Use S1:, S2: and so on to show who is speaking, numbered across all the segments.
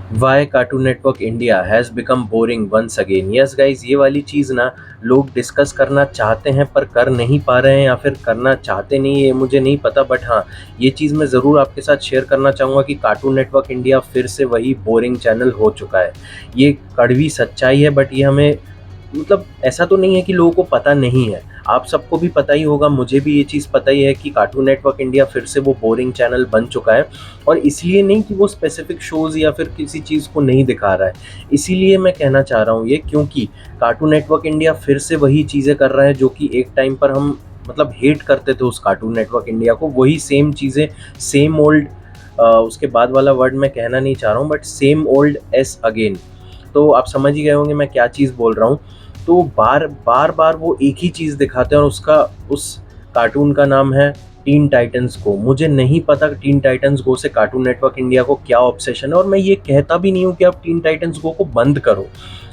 S1: Y Cartoon network India has become boring once again. Yes guys, ये वाली चीज़ ना लोग डिस्कस करना चाहते हैं पर कर नहीं पा रहे हैं, या फिर करना चाहते नहीं है, मुझे नहीं पता। बट हाँ, ये चीज़ मैं ज़रूर आपके साथ शेयर करना चाहूँगा कि कार्टून नेटवर्क इंडिया फिर से वही बोरिंग चैनल हो चुका है। ये कड़वी सच्चाई है, बट ये हमें मतलब ऐसा तो नहीं है कि लोगों को पता नहीं है। आप सबको भी पता ही होगा, मुझे भी ये चीज़ पता ही है कि कार्टून नेटवर्क इंडिया फिर से वो बोरिंग चैनल बन चुका है। और इसलिए नहीं कि वो स्पेसिफिक शोज़ या फिर किसी चीज़ को नहीं दिखा रहा है, इसीलिए मैं कहना चाह रहा हूँ ये, क्योंकि कार्टून नेटवर्क इंडिया फिर से वही चीज़ें कर रहा है जो कि एक टाइम पर हम मतलब हेट करते थे उस कार्टून नेटवर्क इंडिया को। वही सेम चीज़ें, सेम ओल्ड, उसके बाद वाला वर्ड मैं कहना नहीं चाह रहा हूँ, but same old S again. तो आप समझ ही गए होंगे मैं क्या चीज़ बोल रहा हूँ। तो बार-बार वो एक ही चीज़ दिखाते हैं, और उसका उस कार्टून का नाम है टीन टाइटन्स गो। मुझे नहीं पता टीन टाइटन्स गो से कार्टून नेटवर्क इंडिया को क्या ऑब्सेशन है, और मैं ये कहता भी नहीं हूँ कि आप टीन टाइटन्स गो को बंद करो।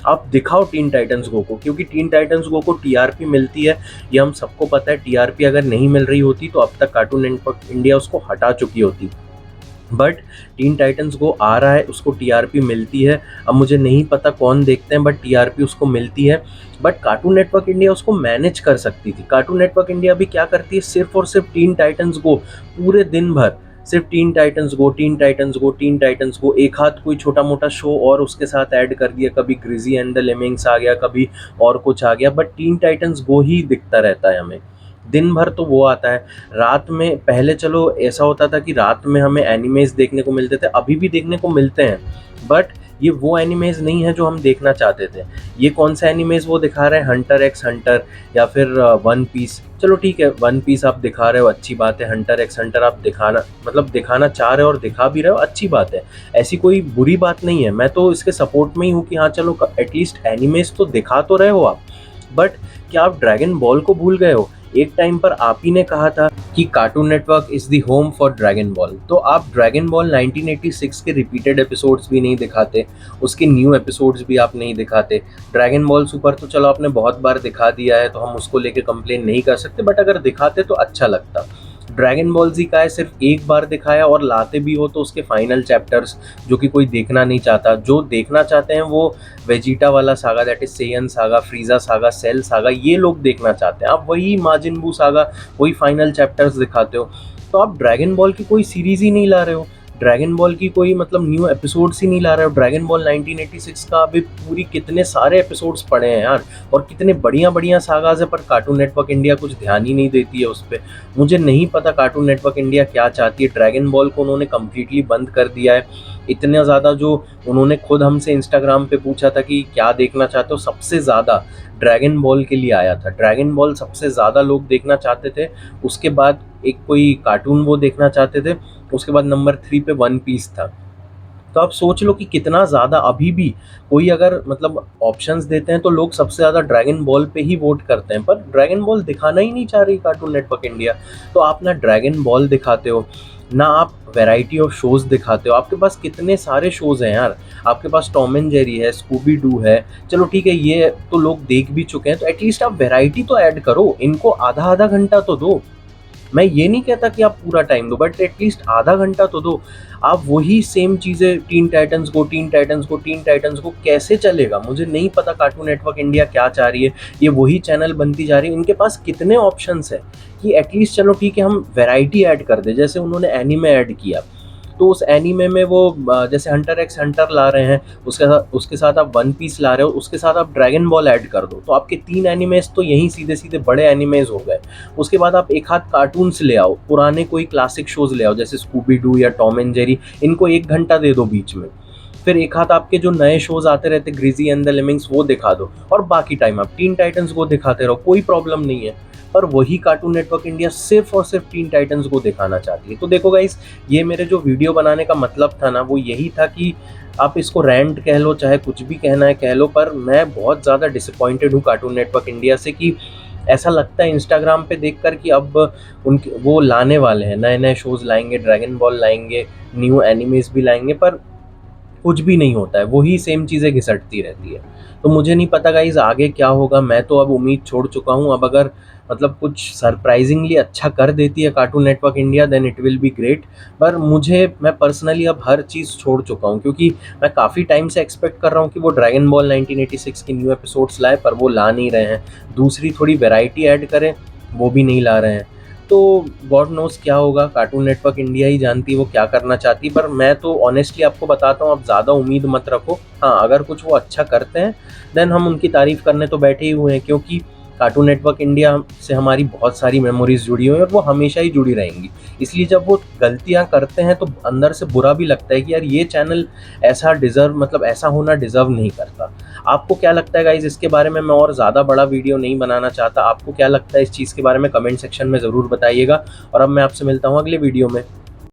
S1: आप दिखाओ टीन टाइटन्स गो को, क्योंकि टीन टाइटन्स गो को टीआरपी मिलती है, ये हम सबको पता है। टीआरपी अगर नहीं मिल रही होती तो अब तक कार्टून नेटवर्क इंडिया उसको हटा चुकी होती। बट टीन टाइटन्स गो आ रहा है, उसको टीआरपी मिलती है। अब मुझे नहीं पता कौन देखते हैं, बट टीआरपी उसको मिलती है। बट कार्टून नेटवर्क इंडिया उसको मैनेज कर सकती थी। कार्टून नेटवर्क इंडिया अभी क्या करती है, सिर्फ और सिर्फ टीन टाइटन्स गो, पूरे दिन भर सिर्फ टीन टाइटन्स गो, टीन टाइटन्स गो, टीन टाइटन्स गो। एक हाथ कोई छोटा मोटा शो और उसके साथ ऐड कर दिया, कभी ग्रिजी एंड द लेमिंग्स आ गया, कभी और कुछ आ गया, बट टीन टाइटन्स गो ही दिखता रहता है हमें। दिन भर तो वो आता है। रात में पहले चलो ऐसा होता था कि रात में हमें एनिमेज देखने को मिलते थे, अभी भी देखने को मिलते हैं, बट ये वो एनिमेज नहीं है जो हम देखना चाहते थे। ये कौन सा एनिमेज वो दिखा रहे हैं, हंटर एक्स हंटर या फिर वन पीस। चलो ठीक है, वन पीस आप दिखा रहे हो, अच्छी बात है। हंटर एक्स हंटर आप दिखाना मतलब दिखाना चाह रहे हो और दिखा भी रहे हो, अच्छी बात है। ऐसी कोई बुरी बात नहीं है, मैं तो इसके सपोर्ट में ही हूँ कि हाँ चलो एटलीस्ट एनिमेज तो दिखा तो रहे हो आप। बट क्या आप ड्रैगन बॉल को भूल गए हो? एक टाइम पर आप ही ने कहा था कि cartoon network is the home for dragon ball, तो आप ड्रैगन बॉल 1986 के रिपीटेड एपिसोड्स भी नहीं दिखाते, उसके न्यू एपिसोड्स भी आप नहीं दिखाते। ड्रैगन बॉल सुपर तो चलो आपने बहुत बार दिखा दिया है, तो हम उसको लेके कंप्लेन नहीं कर सकते, बट अगर दिखाते तो अच्छा लगता। ड्रैगन बॉल जी का है सिर्फ एक बार दिखाया, और लाते भी हो तो उसके फाइनल चैप्टर्स जो कि कोई देखना नहीं चाहता। जो देखना चाहते हैं वो वेजिटा वाला saga, that is Saiyan saga, Frieza saga, Cell saga, ये लोग देखना चाहते हैं। आप वही माजिन बू सागा, वही फाइनल चैप्टर्स दिखाते हो। तो आप ड्रैगन बॉल की कोई सीरीज ही नहीं ला रहे हो, ड्रैगन बॉल की कोई मतलब न्यू एपिसोड्स ही नहीं ला रहे हो। ड्रैगन बॉल 1986 का अभी पूरी कितने सारे एपिसोड्स पड़े हैं यार, और कितने बढ़िया बढ़िया सागाज है, पर कार्टून नेटवर्क इंडिया कुछ ध्यान ही नहीं देती है उस पर। मुझे नहीं पता कार्टून नेटवर्क इंडिया क्या चाहती है। ड्रैगन बॉल को उन्होंने कम्प्लीटली बंद कर दिया है। इतना ज़्यादा जो उन्होंने खुद हमसे इंस्टाग्राम पे पूछा था कि क्या देखना चाहते हो, सबसे ज़्यादा ड्रैगन बॉल के लिए आया था। ड्रैगन बॉल सबसे ज़्यादा लोग देखना चाहते थे, उसके बाद एक कोई कार्टून वो देखना चाहते थे, उसके बाद नंबर 3 पे वन पीस था। तो आप सोच लो कि कितना ज़्यादा अभी भी कोई अगर मतलब ऑप्शंस देते हैं तो लोग सबसे ज़्यादा ड्रैगन बॉल पे ही वोट करते हैं, पर ड्रैगन बॉल दिखाना ही नहीं चाह रही कार्टून नेटवर्क इंडिया। तो आप ना ड्रैगन बॉल दिखाते हो, ना आप वैरायटी ऑफ शोज़ दिखाते हो। आपके पास कितने सारे शोज़ हैं यार, आपके पास टॉम एंड जेरी है, स्कूबी डू है, चलो ठीक है ये तो लोग देख भी चुके हैं, तो एटलीस्ट आप वैरायटी तो ऐड करो, इनको आधा आधा घंटा तो दो। मैं ये नहीं कहता कि आप पूरा टाइम दो, बट एटलीस्ट आधा घंटा तो दो। आप वही सेम चीज़ें, टीन टाइटन्स को, टीन टाइटन्स को, टीन टाइटन्स को, कैसे चलेगा? मुझे नहीं पता कार्टून नेटवर्क इंडिया क्या चाह रही है। ये वही चैनल बनती जा रही है, इनके पास कितने ऑप्शंस है कि एटलीस्ट चलो ठीक है हम वैरायटी ऐड कर दें। जैसे उन्होंने एनीमे ऐड किया, तो उस एनीमे में वो जैसे हंटर एक्स हंटर ला रहे हैं, उसके साथ आप वन पीस ला रहे हो, उसके साथ आप ड्रैगन बॉल ऐड कर दो, तो आपके 3 एनिमेज़ तो यहीं सीधे-सीधे बड़े एनिमेज़ हो गए। उसके बाद आप एक हाथ कार्टून्स ले आओ, पुराने कोई क्लासिक शोज़ ले आओ, जैसे स्कूबी डू या टॉम एंड जेरी, इनको 1 घंटा दे दो बीच में। फिर एक हाथ आपके जो नए शोज़ आते रहते, ग्रिज़ी एंड द लेमिंग्स, वो दिखा दो, और बाकी टाइम आप टीन टाइटन्स को दिखाते रहो, कोई प्रॉब्लम नहीं है। पर वही कार्टून नेटवर्क इंडिया सिर्फ़ और सिर्फ़ टीन टाइटन्स को दिखाना चाहती है। तो देखो गाइस, ये मेरे जो वीडियो बनाने का मतलब था ना, वो यही था कि आप इसको रैंट कह लो, चाहे कुछ भी कहना है कह लो, पर मैं बहुत ज़्यादा डिसअपॉइंटेड हूँ कार्टून नेटवर्क इंडिया से। कि ऐसा लगता है इंस्टाग्राम पे देखकर कि अब उनके वो लाने वाले हैं, नए-नए शोज़ लाएँगे, ड्रैगन बॉल लाएँगे, न्यू एनिमेज़ भी लाएँगे, पर कुछ भी नहीं होता है, वही सेम चीज़ें घिसटती रहती है। तो मुझे नहीं पता गाइज़ आगे क्या होगा, मैं तो अब उम्मीद छोड़ चुका हूँ। अब अगर मतलब कुछ सरप्राइज़िंगली अच्छा कर देती है cartoon network India, then it will be great. पर मैं पर्सनली अब हर चीज़ छोड़ चुका हूँ, क्योंकि मैं काफ़ी टाइम से एक्सपेक्ट कर रहा हूँ कि वो ड्रैगन बॉल 1986 की न्यू एपिसोड्स लाए, पर वो ला नहीं रहे हैं। दूसरी थोड़ी वैरायटी ऐड करें, वो भी नहीं ला रहे हैं। तो गॉड नोज़ क्या होगा, कार्टून नेटवर्क इंडिया ही जानती है वो क्या करना चाहती है। पर मैं तो ऑनेस्टली आपको बताता हूँ, आप ज़्यादा उम्मीद मत रखो। हाँ, अगर कुछ वो अच्छा करते हैं, देन हम उनकी तारीफ़ करने तो बैठे ही हुए हैं, क्योंकि कार्टून नेटवर्क इंडिया से हमारी बहुत सारी मेमोरीज़ जुड़ी हुई हैं और वो हमेशा ही जुड़ी रहेंगी। इसलिए जब वो गलतियाँ करते हैं तो अंदर से बुरा भी लगता है कि यार ये चैनल ऐसा डिज़र्व, मतलब ऐसा होना डिज़र्व नहीं करता। आपको क्या लगता है गाइज़ इसके बारे में? मैं और ज़्यादा बड़ा वीडियो नहीं बनाना चाहता। आपको क्या लगता है इस चीज़ के बारे में? कमेंट सेक्शन में ज़रूर बताइएगा। और अब मैं आपसे मिलता हूँ अगले वीडियो में।